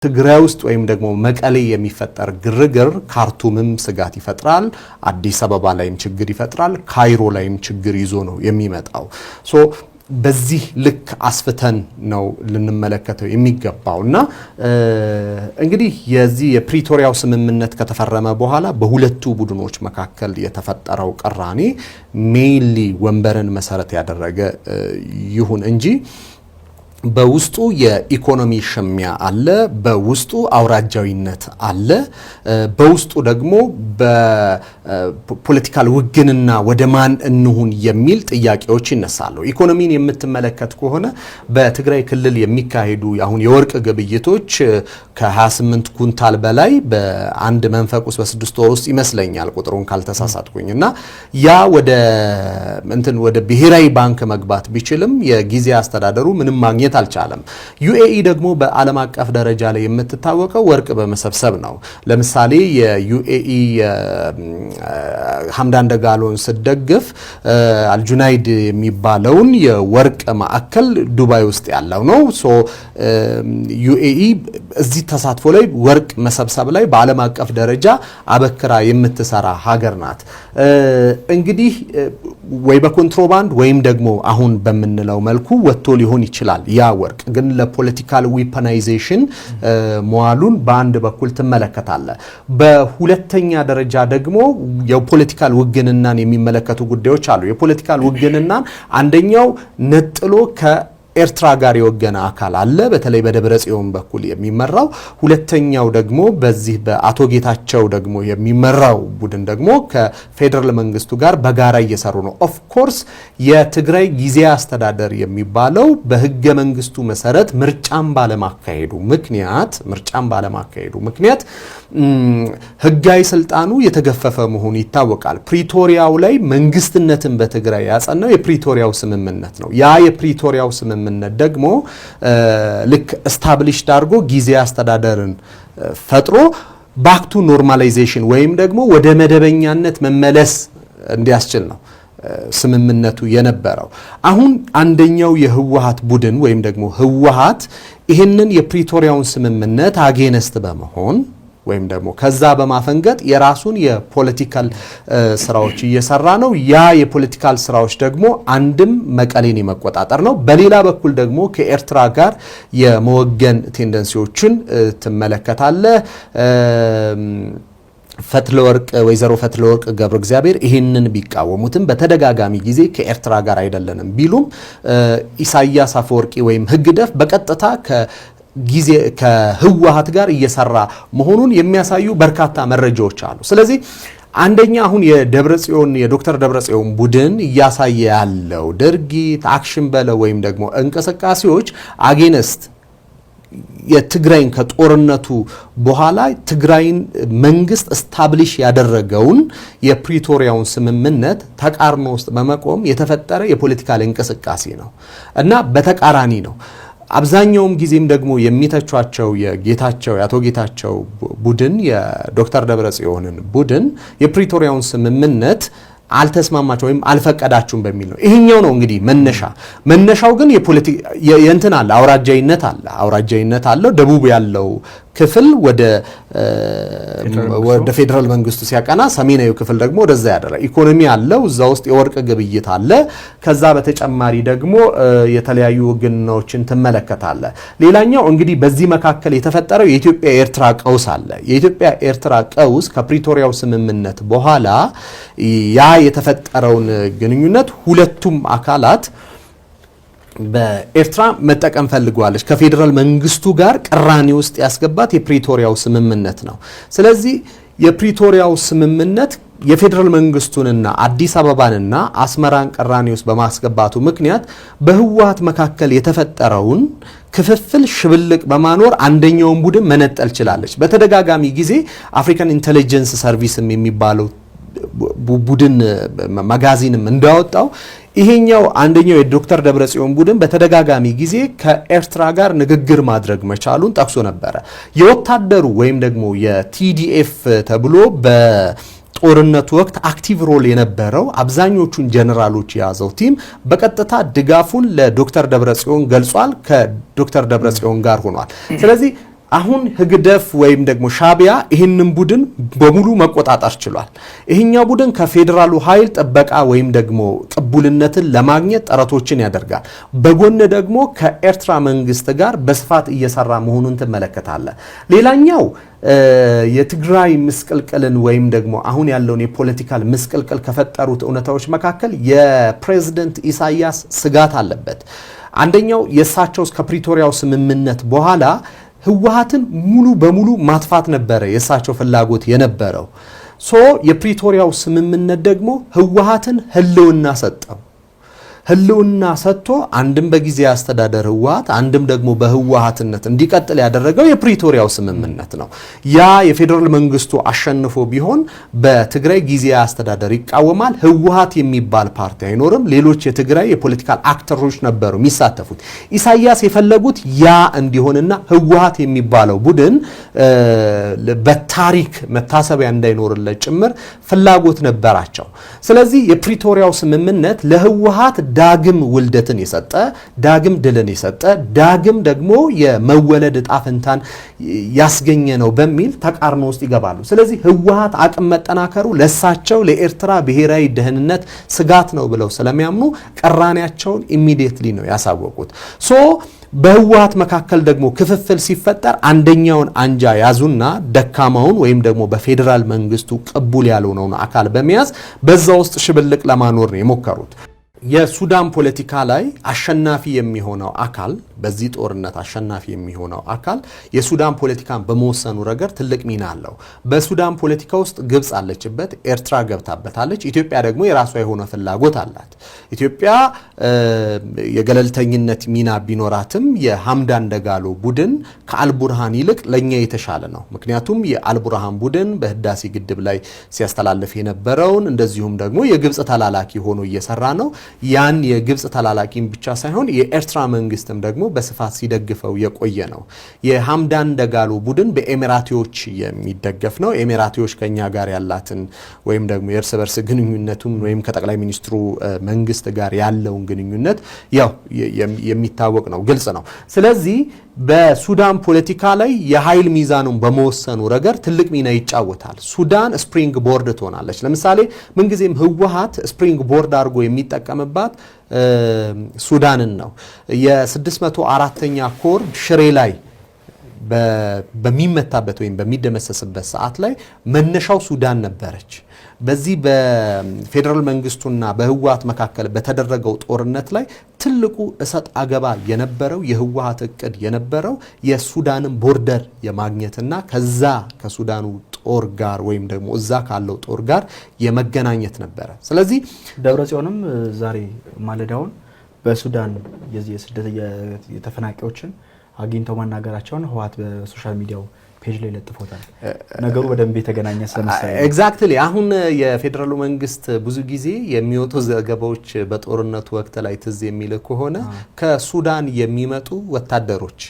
ትግራይ ውስጥ ወይም ደግሞ መቀሌ የሚፈጠር ግርግር ካርቱምም ስጋት ይፈጥራል፣ አዲስ አበባ ላይም ችግር ይፈጥራል፣ ካይሮ ላይም ችግር ይዞ ነው የሚመጣው። ሶ በዚህ ልክ አስፍተን ነው ልንመለከተው የሚገባውና እንግዲህ የዚህ የፕሪቶሪያው ስምምነት ከተፈረመ በኋላ በሁለቱ ቡድኖች መካከል የተፈጠረው ቅራኔ ሜይንሊ ወንበርን መሰረት ያደረገ ይሁን እንጂ በውስጡ የኢኮኖሚ ሽሚያ አለ፣ በውስጡ አውራጃዊነት አለ፣ በውስጡ ደግሞ በፖለቲካል ውግንና ወደ ማን እንሁን የሚል ጥያቄዎች ይነሳሉ። ኢኮኖሚን የምትመለከት ከሆነ በትግራይ ክልል የሚካሄዱ አሁን የወርቅ ግብይቶች ከ28 ኩንታል በላይ በአንድ መንፈቅ ውስጥ በ6 ወር ውስጥ ይመስለኛል ቁጥሩን ካልተሳሳትኩኝና ያ ወደ ብሔራዊ ባንክ መግባት ቢችልም የጊዜ አስተዳደሩ ምንም ማግኘት አልቻለም። ዩኤኢ ደግሞ በዓለም አቀፍ ደረጃ ላይ የምትታወቀው ወርቅ በመሰብሰብ ነው። ለምሳሌ የዩኤኢ ሐምዳን ደጋሎን ስደግፍ አልጁናይድ የሚባለውን የወርቅ ማዕከል ዱባይ ውስጥ ያለው ነው። ሶ ዩኤኢ እዚህ ተሳትፎ ላይ ወርቅ መሰብሰብ ላይ በዓለም አቀፍ ደረጃ አበክራ የምትሰራ ሀገር ናት። እንግዲህ ወይ በኮንትሮባንድ ወይም ደግሞ አሁን በምንለው መልኩ ወጥቶ ሊሆን ይችላል። ያ ወርቅ ግን ለፖለቲካል ዊፐናይዜሽን መዋሉን በአንድ በኩል ትመለከታለ። በሁለተኛ ደረጃ ደግሞ የፖለቲካል ውግንናን የሚመለከቱ ጉዳዮች አሉ። የፖለቲካል ውግንናን አንደኛው ነጥሎ ኤርትራ ጋር የወገነ አካል አለ፣ በተለይ በደብረ ጽዮን በኩል የሚመራው። ሁለተኛው ደግሞ በዚህ በአቶ ጌታቸው ደግሞ የሚመራው ቡድን ደግሞ ከፌደራል መንግስቱ ጋር በጋራ እየሰሩ ነው። ኦፍ ኮርስ የትግራይ ጊዜያዊ አስተዳደር የሚባለው በህገ መንግስቱ መሰረት ምርጫን ባለማካሄዱ ምክንያት ህጋዊ ስልጣኑ የተገፈፈ መሆኑ ይታወቃል። ፕሪቶሪያው ላይ መንግስትነትን በትግራይ ያጸናው የፕሪቶሪያው ስምምነት ነው። ያ የፕሪቶሪያው ስምምነት ደግሞ ልክ ስታብሊሽድ አድርጎ ጊዜያዊ አስተዳደርን ፈጥሮ ባክ ቱ ኖርማላይዜሽን ወይም ደግሞ ወደ መደበኛነት መመለስ እንዲያስችል ነው ስምምነቱ የነበረው። አሁን አንደኛው የህወሓት ቡድን ወይም ደግሞ ህወሓት ይህንን የፕሪቶሪያውን ስምምነት አጌነስት በመሆን ወይም ደግሞ ከዛ በማፈንገጥ የራሱን የፖለቲካል ስራዎች እየሰራ ነው። ያ የፖለቲካል ስራዎች ደግሞ አንድም መቀሌን የመቆጣጠር ነው፣ በሌላ በኩል ደግሞ ከኤርትራ ጋር የመወገን ቴንደንሲዎችን ትመለከታለ። ወይዘሮ ፈትለወርቅ ገብረ እግዚአብሔር ይህንን ቢቃወሙትም በተደጋጋሚ ጊዜ ከኤርትራ ጋር አይደለንም ቢሉም ኢሳያስ አፈወርቂ ወይም ህግደፍ በቀጥታ ከህወሓት ጋር እየሰራ መሆኑን የሚያሳዩ በርካታ መረጃዎች አሉ። ስለዚህ አንደኛ አሁን የዶክተር ደብረጽዮን ቡድን እያሳየ ያለው ድርጊት አክሽን በለ ወይም ደግሞ እንቅስቃሴዎች አጌነስት የትግራይን ከጦርነቱ በኋላ ትግራይን መንግስት ስታብሊሽ ያደረገውን የፕሪቶሪያውን ስምምነት ተቃርኖ ውስጥ በመቆም የተፈጠረ የፖለቲካል እንቅስቃሴ ነው እና በተቃራኒ ነው። አብዛኛውም ጊዜም ደግሞ የሚተቿቸው የአቶ ጌታቸው ቡድን የዶክተር ደብረጽዮንን ቡድን የፕሪቶሪያውን ስምምነት አልተስማማቸው ወይም አልፈቀዳችሁም በሚል ነው። ይሄኛው ነው እንግዲህ መነሻው ግን የእንትን አለ፣ አውራጃይነት አለው። ደቡብ ያለው ክፍል ወደ ፌደራል መንግስቱ ሲያቀና፣ ሰሜናዊ ክፍል ደግሞ ወደዛ ያደረ ኢኮኖሚ አለው። እዛ ውስጥ የወርቅ ግብይት አለ። ከዛ በተጨማሪ ደግሞ የተለያዩ ውግንናዎችን ትመለከታለ። ሌላኛው እንግዲህ በዚህ መካከል የተፈጠረው የኢትዮጵያ ኤርትራ ቀውስ አለ። የኢትዮጵያ ኤርትራ ቀውስ ከፕሪቶሪያው ስምምነት በኋላ ያ የተፈጠረውን ግንኙነት ሁለቱም አካላት በኤርትራ መጠቀም ፈልጓለች። ከፌደራል መንግስቱ ጋር ቅራኔ ውስጥ ያስገባት የፕሪቶሪያው ስምምነት ነው። ስለዚህ የፕሪቶሪያው ስምምነት የፌደራል መንግስቱንና አዲስ አበባንና አስመራን ቅራኔ ውስጥ በማስገባቱ ምክንያት በህወሓት መካከል የተፈጠረውን ክፍፍል ሽብልቅ በማኖር አንደኛውን ቡድን መነጠል ችላለች። በተደጋጋሚ ጊዜ አፍሪካን ኢንተለጀንስ ሰርቪስም የሚባለው ቡድን መጋዚንም እንዳወጣው ይሄኛው አንደኛው የዶክተር ደብረጽዮን ቡድን በተደጋጋሚ ጊዜ ከኤርትራ ጋር ንግግር ማድረግ መቻሉን ጠቅሶ ነበረ። የወታደሩ ወይም ደግሞ የቲዲኤፍ ተብሎ በጦርነቱ ወቅት አክቲቭ ሮል የነበረው አብዛኞቹን ጀነራሎች የያዘው ቲም በቀጥታ ድጋፉን ለዶክተር ደብረጽዮን ገልጿል። ከዶክተር ደብረጽዮን ጋር ሆኗል። ስለዚህ አሁን ህግደፍ ወይም ደግሞ ሻቢያ ይህንን ቡድን በሙሉ መቆጣጠር ችሏል። ይህኛው ቡድን ከፌዴራሉ ኃይል ጥበቃ ወይም ደግሞ ቅቡልነትን ለማግኘት ጥረቶችን ያደርጋል። በጎን ደግሞ ከኤርትራ መንግስት ጋር በስፋት እየሰራ መሆኑን ትመለከታለህ። ሌላኛው የትግራይ ምስቅልቅልን ወይም ደግሞ አሁን ያለውን የፖለቲካል ምስቅልቅል ከፈጠሩት እውነታዎች መካከል የፕሬዝዳንት ኢሳያስ ስጋት አለበት። አንደኛው የእሳቸው ከፕሪቶሪያው ስምምነት በኋላ ህወሓትን ሙሉ በሙሉ ማጥፋት ነበረ የእሳቸው ፍላጎት የነበረው። የፕሪቶሪያው ስምምነት ደግሞ ህወሓትን ህልውና ሰጠው። ህልውና ሰጥቶ አንድም በጊዜ አስተዳደር ህወሓት አንድም ደግሞ በህወሓትነት እንዲቀጥል ያደረገው የፕሪቶሪያው ስምምነት ነው። ያ የፌዴራል መንግስቱ አሸንፎ ቢሆን በትግራይ ጊዜ አስተዳደር ይቃወማል። ህወሓት የሚባል ፓርቲ አይኖርም። ሌሎች የትግራይ የፖለቲካል አክተሮች ነበሩ የሚሳተፉት። ኢሳያስ የፈለጉት ያ እንዲሆንና ህወሓት የሚባለው ቡድን በታሪክ መታሰቢያ እንዳይኖርለት ጭምር ፍላጎት ነበራቸው። ስለዚህ የፕሪቶሪያው ስምምነት ለህወሓት ዳግም ውልደትን የሰጠ ዳግም ድልን የሰጠ ዳግም ደግሞ የመወለድ ዕጣ ፈንታን ያስገኘ ነው በሚል ተቃርኖ ውስጥ ይገባሉ። ስለዚህ ህወሓት አቅም መጠናከሩ ለሳቸው ለኤርትራ ብሔራዊ ደህንነት ስጋት ነው ብለው ስለሚያምኑ ቅራኔያቸውን ኢሚዲየትሊ ነው ያሳወቁት። በህወሓት መካከል ደግሞ ክፍፍል ሲፈጠር አንደኛውን አንጃ ያዙና ደካማውን ወይም ደግሞ በፌዴራል መንግስቱ ቅቡል ያልሆነውን አካል በመያዝ በዛ ውስጥ ሽብልቅ ለማኖር ነው የሞከሩት። የሱዳን ፖለቲካ ላይ አሸናፊ የሚሆነው አካል በዚህ ጦርነት አሸናፊ የሚሆነው አካል የሱዳን ፖለቲካን በመወሰኑ ረገድ ትልቅ ሚና አለው። በሱዳን ፖለቲካ ውስጥ ግብጽ አለችበት፣ ኤርትራ ገብታበታለች። ኢትዮጵያ ደግሞ የራሷ የሆነ ፍላጎት አላት። ኢትዮጵያ የገለልተኝነት ሚና ቢኖራትም የሐምዳን ደጋሎ ቡድን ከአልቡርሃን ይልቅ ለኛ የተሻለ ነው። ምክንያቱም የአልቡርሃን ቡድን በህዳሴ ግድብ ላይ ሲያስተላልፍ የነበረውን እንደዚሁም ደግሞ የግብጽ ተላላኪ ሆኖ እየሰራ ነው። ያን የግብጽ ተላላኪን ብቻ ሳይሆን የኤርትራ መንግስትም ደግሞ በስፋት ሲደግፈው የቆየ ነው። የሐምዳን ደጋሎ ቡድን በኤሚራቲዎች የሚደገፍ ነው። ኤሚራቲዎች ከኛ ጋር ያላትን ወይም ደግሞ የእርስ በርስ ግንኙነቱን ወይም ከጠቅላይ ሚኒስትሩ መንግስት ጋር ያለውን ግንኙነት ያው የሚታወቅ ነው፣ ግልጽ ነው። ስለዚህ በሱዳን ፖለቲካ ላይ የኃይል ሚዛኑን በመወሰኑ ረገድ ትልቅ ሚና ይጫወታል። ሱዳን ስፕሪንግ ቦርድ ትሆናለች። ለምሳሌ ምንጊዜም ህወሓት ስፕሪንግ ቦርድ አድርጎ የሚጠቀምባት ሱዳንን ነው። የ604ኛ ኮር ሽሬ ላይ በሚመታበት ወይም በሚደመሰስበት ሰዓት ላይ መነሻው ሱዳን ነበረች። በዚህ በፌዴራል መንግስቱና በህወሓት መካከል በተደረገው ጦርነት ላይ ትልቁ እሰጥ አገባ የነበረው የህወሓት እቅድ የነበረው የሱዳንን ቦርደር የማግኘትና ከዛ ከሱዳኑ ጦር ጋር ወይም ደግሞ እዛ ካለው ጦር ጋር የመገናኘት ነበረ። ስለዚህ ደብረጽዮንም ዛሬ ማለዳውን በሱዳን የዚህ የስደት የተፈናቃዮችን አግኝተው ማናገራቸውን ህወሓት በሶሻል ሚዲያው ፔጅ ላይ ለጥፎታል። ነገሩ በደንብ የተገናኘ ስለመሰለኝ ኤግዛክትሊ አሁን የፌዴራሉ መንግስት ብዙ ጊዜ የሚወጡ ዘገባዎች በጦርነቱ ወቅት ላይ ትዝ የሚል ከሆነ ከሱዳን የሚመጡ ወታደሮች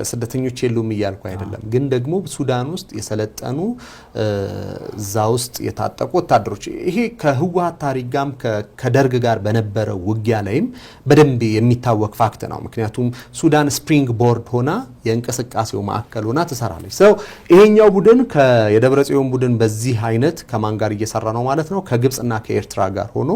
ስደተኞች የሉም እያልኩ አይደለም፣ ግን ደግሞ ሱዳን ውስጥ የሰለጠኑ እዛ ውስጥ የታጠቁ ወታደሮች ይሄ ከህወሓት ታሪክ ጋር ከደርግ ጋር በነበረው ውጊያ ላይም በደንብ የሚታወቅ ፋክት ነው። ምክንያቱም ሱዳን ስፕሪንግ ቦርድ ሆና የእንቅስቃሴው ማዕከል ሆና ትሰራለች። ሰው ይሄኛው ቡድን የደብረጽዮን ቡድን በዚህ አይነት ከማን ጋር እየሰራ ነው ማለት ነው? ከግብጽና ከኤርትራ ጋር ሆኖ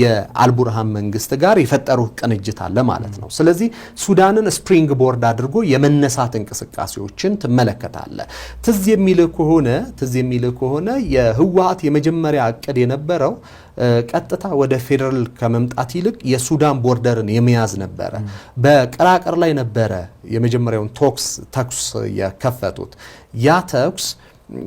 የአልቡርሃን መንግስት ጋር የፈጠሩት ቅንጅት አለ ማለት ነው። ስለዚህ ሱዳንን ስፕሪንግ ቦርድ አድርጎ የመነሳት እንቅስቃሴዎችን ትመለከታለ። ትዝ የሚል ከሆነ የህወሓት የመጀመሪያ እቅድ የነበረው ቀጥታ ወደ ፌደራል ከመምጣት ይልቅ የሱዳን ቦርደርን የመያዝ ነበረ። በቀራቀር ላይ ነበረ የመጀመሪያውን ተኩስ የከፈቱት። ያ ተኩስ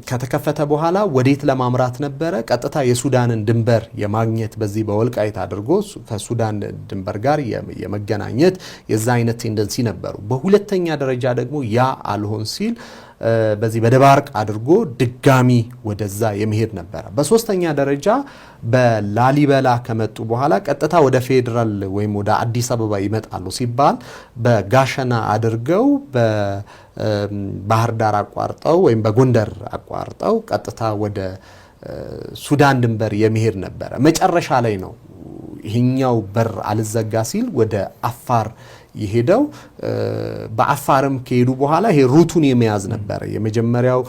ከተከፈተ በኋላ ወዴት ለማምራት ነበረ? ቀጥታ የሱዳንን ድንበር የማግኘት በዚህ በወልቃይት አድርጎ ከሱዳን ድንበር ጋር የመገናኘት የዛ አይነት ቴንደንሲ ነበሩ። በሁለተኛ ደረጃ ደግሞ ያ አልሆን ሲል በዚህ በደባርቅ አድርጎ ድጋሚ ወደዛ የመሄድ ነበረ። በሶስተኛ ደረጃ በላሊበላ ከመጡ በኋላ ቀጥታ ወደ ፌደራል ወይም ወደ አዲስ አበባ ይመጣሉ ሲባል በጋሸና አድርገው በባህር ዳር አቋርጠው ወይም በጎንደር አቋርጠው ቀጥታ ወደ ሱዳን ድንበር የመሄድ ነበረ። መጨረሻ ላይ ነው ይሄኛው በር አልዘጋ ሲል ወደ አፋር የሄደው። በአፋርም ከሄዱ በኋላ ይሄ ሩቱን የመያዝ ነበረ የመጀመሪያው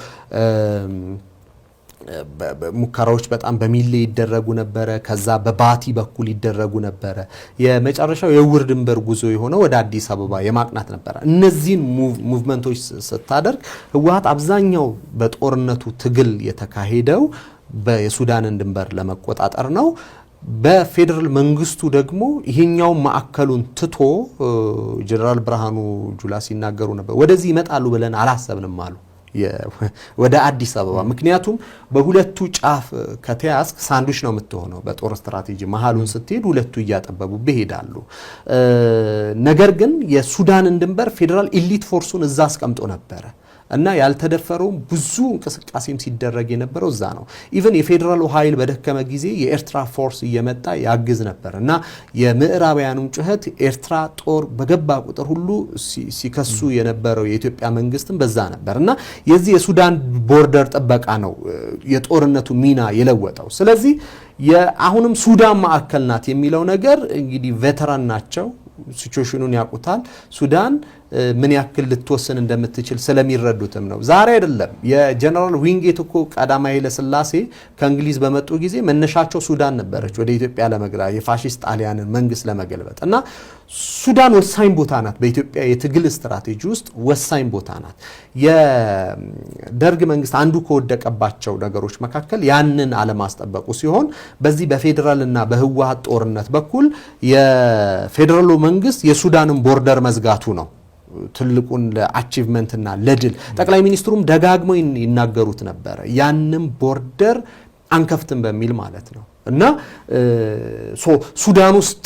ሙከራዎች በጣም በሚሌ ይደረጉ ነበረ። ከዛ በባቲ በኩል ይደረጉ ነበረ። የመጨረሻው የውር ድንበር ጉዞ የሆነው ወደ አዲስ አበባ የማቅናት ነበረ። እነዚህን ሙቭመንቶች ስታደርግ ህወሓት አብዛኛው በጦርነቱ ትግል የተካሄደው የሱዳንን ድንበር ለመቆጣጠር ነው። በፌደራል መንግስቱ ደግሞ ይሄኛው ማዕከሉን ትቶ ጀነራል ብርሃኑ ጁላ ሲናገሩ ነበር ወደዚህ ይመጣሉ ብለን አላሰብንም አሉ ወደ አዲስ አበባ። ምክንያቱም በሁለቱ ጫፍ ከተያዝክ ሳንዱች ነው የምትሆነው በጦር ስትራቴጂ መሃሉን ስትሄድ ሁለቱ እያጠበቡ ይሄዳሉ። ነገር ግን የሱዳንን ድንበር ፌደራል ኢሊት ፎርሱን እዛ አስቀምጦ ነበረ እና ያልተደፈረው ብዙ እንቅስቃሴም ሲደረግ የነበረው እዛ ነው። ኢቭን የፌደራሉ ኃይል በደከመ ጊዜ የኤርትራ ፎርስ እየመጣ ያግዝ ነበር እና የምዕራባውያኑም ጩኸት ኤርትራ ጦር በገባ ቁጥር ሁሉ ሲከሱ የነበረው የኢትዮጵያ መንግስትም በዛ ነበር እና የዚህ የሱዳን ቦርደር ጥበቃ ነው የጦርነቱ ሚና የለወጠው። ስለዚህ አሁንም ሱዳን ማዕከል ናት የሚለው ነገር እንግዲህ ቬተራን ናቸው፣ ሲቹዌሽኑን ያውቁታል። ሱዳን ምን ያክል ልትወስን እንደምትችል ስለሚረዱትም ነው። ዛሬ አይደለም የጀነራል ዊንጌት እኮ ቀዳማዊ ኃይለ ሥላሴ ከእንግሊዝ በመጡ ጊዜ መነሻቸው ሱዳን ነበረች ወደ ኢትዮጵያ ለመግራት የፋሺስት ጣሊያንን መንግስት ለመገልበጥ እና ሱዳን ወሳኝ ቦታ ናት። በኢትዮጵያ የትግል ስትራቴጂ ውስጥ ወሳኝ ቦታ ናት። የደርግ መንግስት አንዱ ከወደቀባቸው ነገሮች መካከል ያንን አለማስጠበቁ ሲሆን በዚህ በፌደራልና በህወሓት ጦርነት በኩል የፌደራሉ መንግስት የሱዳንን ቦርደር መዝጋቱ ነው ትልቁን ለአቺቭመንትና ለድል። ጠቅላይ ሚኒስትሩም ደጋግመው ይናገሩት ነበረ ያንን ቦርደር አንከፍትም በሚል ማለት ነው እና ሱዳን ውስጥ